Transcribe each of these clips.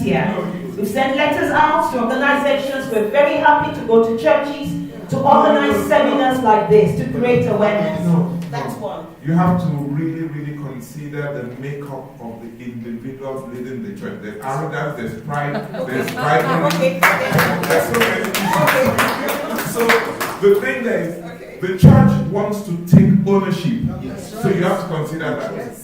year. We've sent letters out to organizations. We're very happy to go to churches, to organize seminars like this, to create awareness. No, That's one. You have to really, really consider the makeup of the individuals leading the church. There's arrogance, there's pride, there's rivalry. There's so many issues. So the thing is, the church wants to take ownership. So you have to consider that.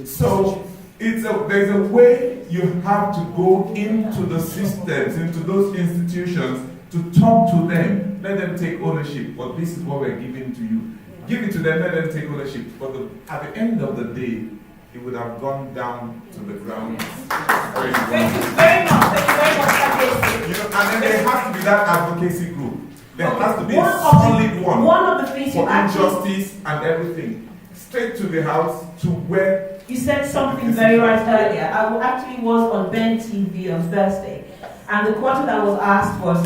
So there's a way you have to go into the systems, into those institutions, to talk to them, let them take ownership. But this is what we're giving to you. Give it to them, let them take ownership. But at the end of the day, it would have gone down to the ground. Thank you very much. Thank you very much. And then there has to be that advocacy group. There has to be a solid one. One of the things for injustice and everything. Straight to the house, to where. You said something very right earlier. I actually was on Ben TV on Thursday, and the question that was asked was,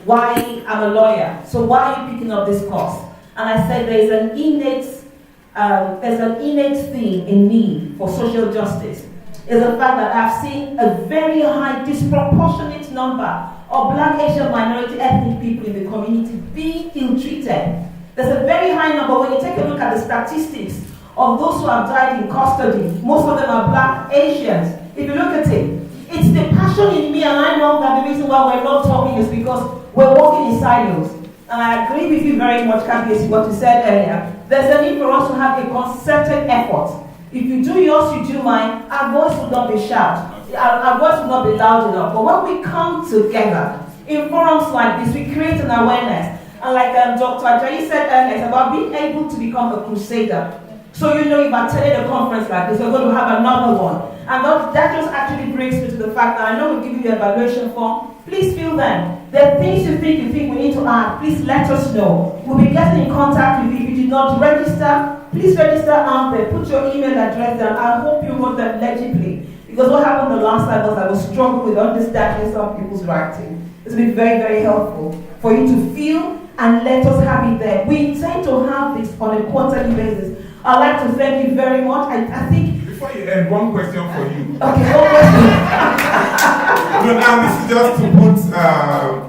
why I'm a lawyer, so why are you picking up this course? And I said there's an innate thing in me for social justice. Is the fact that I've seen a very high, disproportionate number of Black, Asian, minority, ethnic people in the community being ill-treated. There's a very high number. When you take a look at the statistics of those who have died in custody, most of them are Black, Asians. If you look at it, it's the passion in me, and I know that the reason why we're not talking is because we're walking in silos. And I agree with you very much, Kabiyesi, what you said earlier. There's a need for us to have a concerted effort. If you do yours, you do mine, our voice will not be shout. Our voice will not be loud enough. But when we come together in forums like this, we create an awareness. And like Dr. Ajayi said earlier, it's about being able to become a crusader. So you know, if I attended a conference like this, we're going to have another one. And that just actually brings me to the fact that I know we'll give you the evaluation form. Please fill them. There are things you think we need to add. Please let us know. We'll be getting in contact with you. If you did not register, please register out there. Put your email address down. I hope you wrote them legibly. Because what happened the last time was I was struggling with understanding some people's writing. It's been very, very helpful for you to feel and let us have it there. We intend to have this on a quarterly basis. I'd like to thank you very much. I think... Before you end, one question for you. Okay, one question. No, now this is just to put,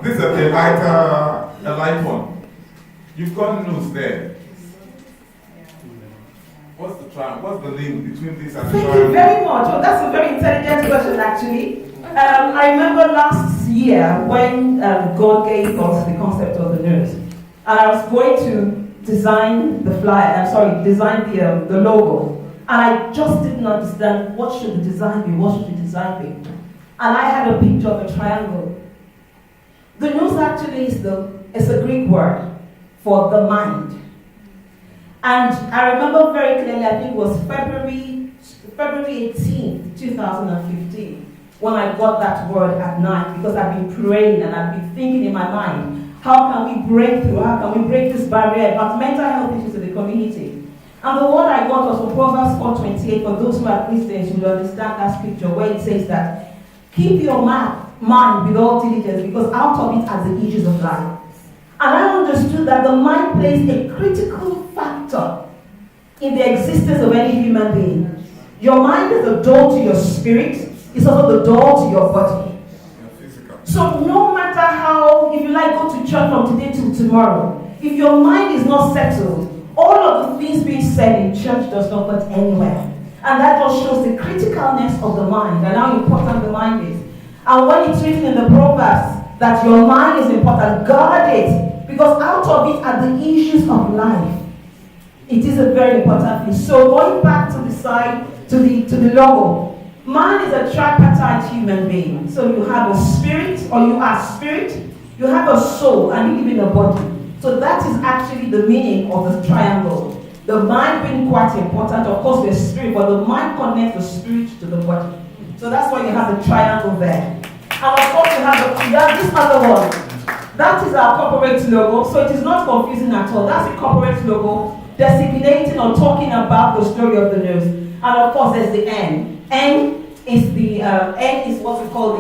this is a light one. You've got news there. What's the link between this and the Thank you very much. Well, that's a very intelligent question, actually. I remember last year when God gave us the concept of the news, and I was going to design the the logo, and I just didn't understand what should the design be, and I had a picture of a triangle. The news actually is a Greek word for the mind. And I remember very clearly, I think it was February 18th, 2015, when I got that word at night, because I've been praying and I've been thinking in my mind, how can we break through? How can we break this barrier about mental health issues in the community? And the word I got was from Proverbs 4:28. For those who are Christians, you will understand that scripture where it says that, keep your mind with all diligence, because out of it are the issues of life. And I understood that the mind plays a critical factor in the existence of any human being. Your mind is the door to your spirit. It's also the door to your body. So no matter how, if you like, go to church from today till tomorrow, if your mind is not settled, all of the things being said in church does not get anywhere. And that just shows the criticalness of the mind and how important the mind is. And when it's written in the Proverbs that your mind is important, guard it, because out of it are the issues of life. It is a very important thing. So going back to the side, to the logo, man is a tripartite human being. So you have a spirit, or you are spirit, you have a soul, and you live in a body. So that is actually the meaning of the triangle. The mind being quite important, of course, the spirit, but the mind connects the spirit to the body. So that's why you have the triangle there. And of course, you have this other one. That is our corporate logo, so it is not confusing at all. That's the corporate logo designating or talking about the story of the news. And of course, there's the N. N is what we call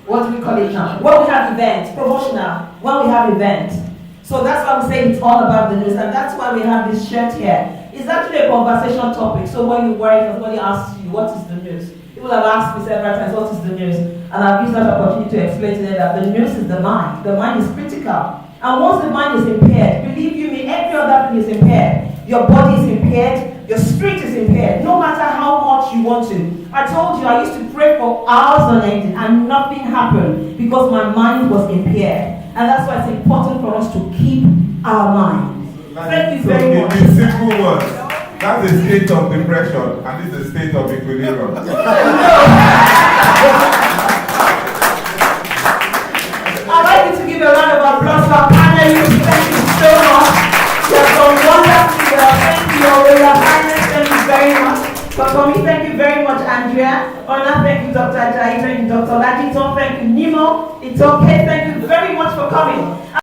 what do we call it now? When we have events, promotional, when we have events. So that's why we say it's all about the news, and that's why we have this shirt here. It's actually a conversation topic. So when you worry, somebody asks you, what is the news? People have asked me several times, what is the news? And I've used that opportunity to explain to them that the news is the mind. The mind is critical. And once the mind is impaired, believe you me, every other thing is impaired. Your body is impaired, your spirit is impaired, no matter how much you want to. I told you, I used to pray for hours on end and nothing happened because my mind was impaired. And that's why it's important for us to keep our mind. Thank you very much. In simple words, that's a state of depression and this is a state of equilibrium. I'd like you to give a round of applause for our panelists.